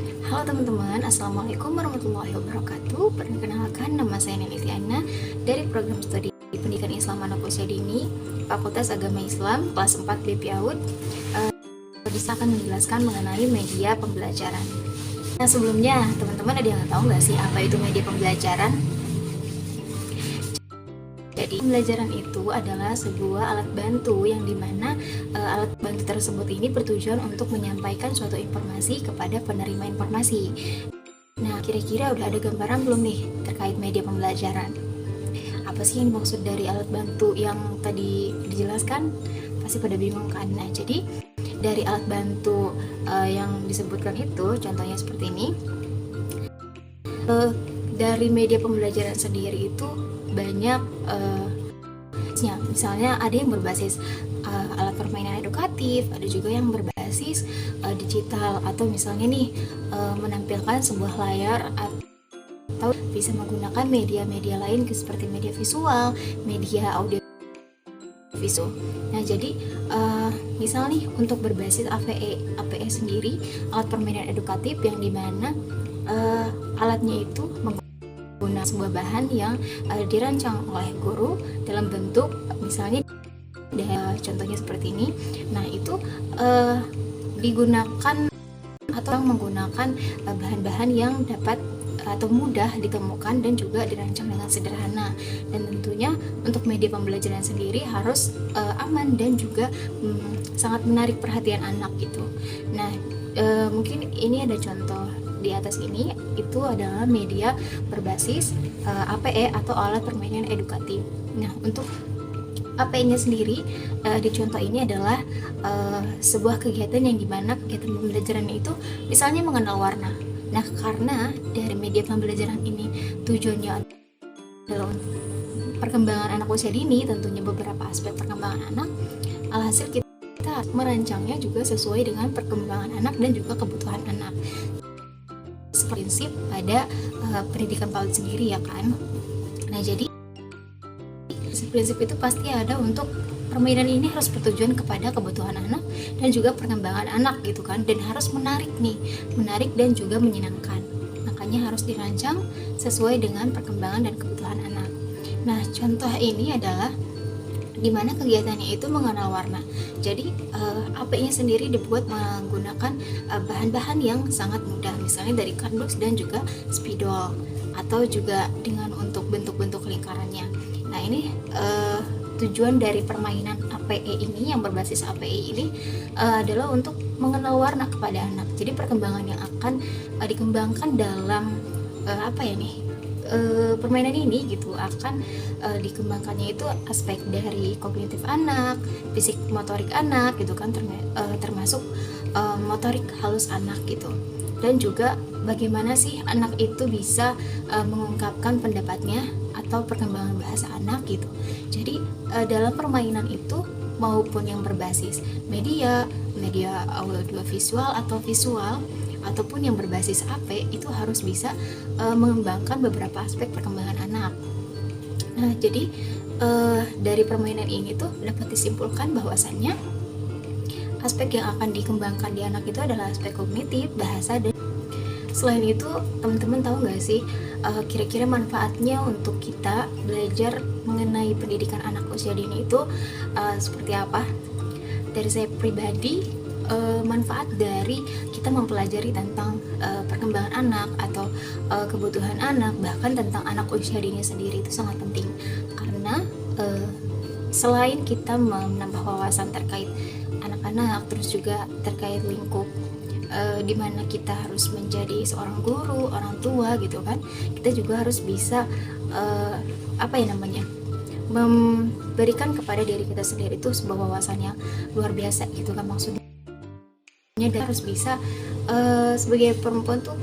Halo teman-teman, Assalamualaikum warahmatullahi wabarakatuh. Perkenalkan, nama saya Neni Tiana dari program studi Pendidikan Islam Anak Usia Dini, Fakultas Agama Islam, kelas 4 B PAUD. Bisa akan menjelaskan mengenai media pembelajaran. Nah, sebelumnya teman-teman ada yang tahu nggak sih apa itu media pembelajaran? Jadi pembelajaran itu adalah sebuah alat bantu yang dimana alat bantu tersebut ini bertujuan untuk menyampaikan suatu informasi kepada penerima informasi. Nah, kira-kira udah ada gambaran belum nih terkait media pembelajaran? Apa sih yang dimaksud dari alat bantu yang tadi dijelaskan? Pasti pada bingung kan? Nah, jadi dari alat bantu yang disebutkan itu, contohnya seperti ini. Dari media pembelajaran sendiri itu banyak misalnya ada yang berbasis alat permainan edukatif, ada juga yang berbasis digital, atau misalnya nih menampilkan sebuah layar, atau bisa menggunakan media-media lain seperti media visual, media audio visual. Nah, jadi misal nih untuk berbasis APE sendiri, alat permainan edukatif yang dimana alatnya itu menggunakan sebuah bahan yang dirancang oleh guru dalam bentuk misalnya contohnya seperti ini. Nah, itu digunakan atau menggunakan bahan-bahan yang dapat atau mudah ditemukan dan juga dirancang dengan sederhana, dan tentunya untuk media pembelajaran sendiri harus aman dan juga sangat menarik perhatian anak gitu. Nah, mungkin ini ada contoh di atas ini, itu adalah media berbasis APE atau alat permainan edukatif. Nah, untuk APE-nya sendiri di contoh ini adalah sebuah kegiatan yang dimana kegiatan pembelajarannya itu misalnya mengenal warna. Nah, karena dari media pembelajaran ini tujuannya adalah perkembangan anak usia dini, tentunya beberapa aspek perkembangan anak, alhasil kita merancangnya juga sesuai dengan perkembangan anak dan juga kebutuhan anak. Prinsip pada pendidikan PAUD sendiri ya kan. Nah, jadi prinsip itu pasti ada untuk permainan ini harus bertujuan kepada kebutuhan anak dan juga perkembangan anak gitu kan, dan harus menarik dan juga menyenangkan. Makanya harus dirancang sesuai dengan perkembangan dan kebutuhan anak. Nah, contoh ini adalah dimana kegiatannya itu mengenal warna. Jadi APE-nya sendiri dibuat menggunakan bahan-bahan yang sangat mudah, misalnya dari kardus dan juga spidol, atau juga dengan untuk bentuk-bentuk lingkarannya. Nah, ini tujuan dari permainan APE ini yang berbasis APE ini adalah untuk mengenal warna kepada anak. Jadi perkembangan yang akan dikembangkan dalam permainan ini gitu akan dikembangkannya itu aspek dari kognitif anak, fisik motorik anak gitu kan, termasuk motorik halus anak gitu, dan juga bagaimana sih anak itu bisa mengungkapkan pendapatnya atau perkembangan bahasa anak gitu. Jadi dalam permainan itu maupun yang berbasis media audio visual atau visual ataupun yang berbasis AP itu harus bisa mengembangkan beberapa aspek perkembangan anak. Nah, jadi dari permainan ini tuh dapat disimpulkan bahwasannya aspek yang akan dikembangkan di anak itu adalah aspek kognitif, bahasa, dan selain itu teman-teman tahu nggak sih kira-kira manfaatnya untuk kita belajar mengenai pendidikan anak usia dini itu seperti apa? Dari saya pribadi, manfaat dari kita mempelajari tentang perkembangan anak atau kebutuhan anak, bahkan tentang anak usia dini sendiri itu sangat penting, karena selain kita menambah wawasan terkait anak-anak, terus juga terkait lingkup di mana kita harus menjadi seorang guru, orang tua gitu kan, kita juga harus bisa memberikan kepada diri kita sendiri itu sebuah wawasan yang luar biasa gitu kan, maksudnya dan harus bisa sebagai perempuan tuh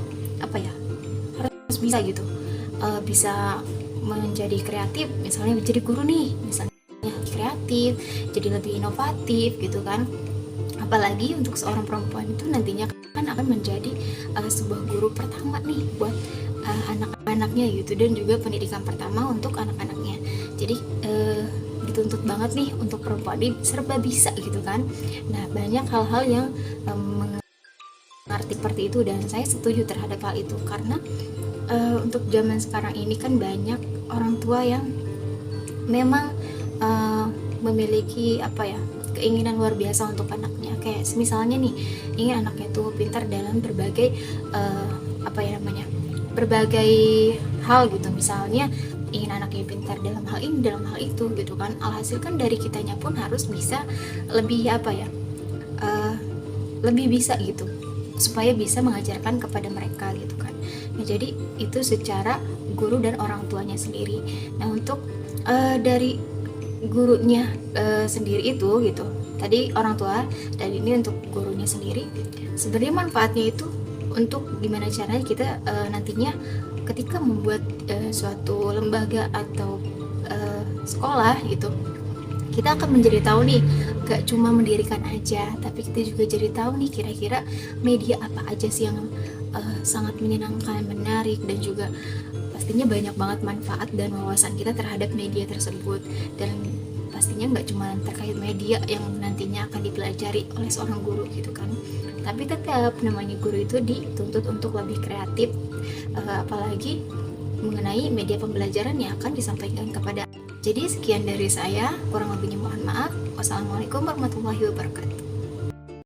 harus bisa gitu, bisa menjadi kreatif, misalnya menjadi guru nih, misalnya kreatif, jadi lebih inovatif gitu kan. Apalagi untuk seorang perempuan itu nantinya kan akan menjadi sebuah guru pertama nih buat anak-anaknya gitu, dan juga pendidikan pertama untuk anak-anaknya. Jadi dituntut banget nih untuk perempuan ini serba bisa gitu kan. Nah, banyak hal-hal yang mengerti seperti itu, dan saya setuju terhadap hal itu karena untuk zaman sekarang ini kan banyak orang tua yang memang memiliki keinginan luar biasa untuk anaknya. Kayak misalnya nih, ingin anaknya tuh pintar dalam berbagai berbagai hal gitu. Misalnya ingin anaknya pintar dalam hal ini, dalam hal itu gitu kan. Alhasil kan dari kitanya pun harus bisa lebih lebih bisa gitu, supaya bisa mengajarkan kepada mereka gitu kan. Nah, jadi itu secara guru dan orang tuanya sendiri. Nah, untuk dari gurunya sendiri itu gitu, tadi orang tua, dan ini untuk gurunya sendiri, sebenarnya manfaatnya itu untuk gimana caranya kita nantinya ketika membuat suatu lembaga atau sekolah gitu, kita akan menjadi tahu nih, gak cuma mendirikan aja, tapi kita juga jadi tahu nih kira-kira media apa aja sih yang sangat menyenangkan, menarik, dan juga pastinya banyak banget manfaat dan wawasan kita terhadap media tersebut. Dan pastinya nggak cuma terkait media yang nantinya akan dipelajari oleh seorang guru gitu kan, tapi tetap namanya guru itu dituntut untuk lebih kreatif, apalagi mengenai media pembelajaran yang akan disampaikan kepada. Jadi sekian dari saya, kurang lebihnya mohon maaf. Wassalamualaikum warahmatullahi wabarakatuh.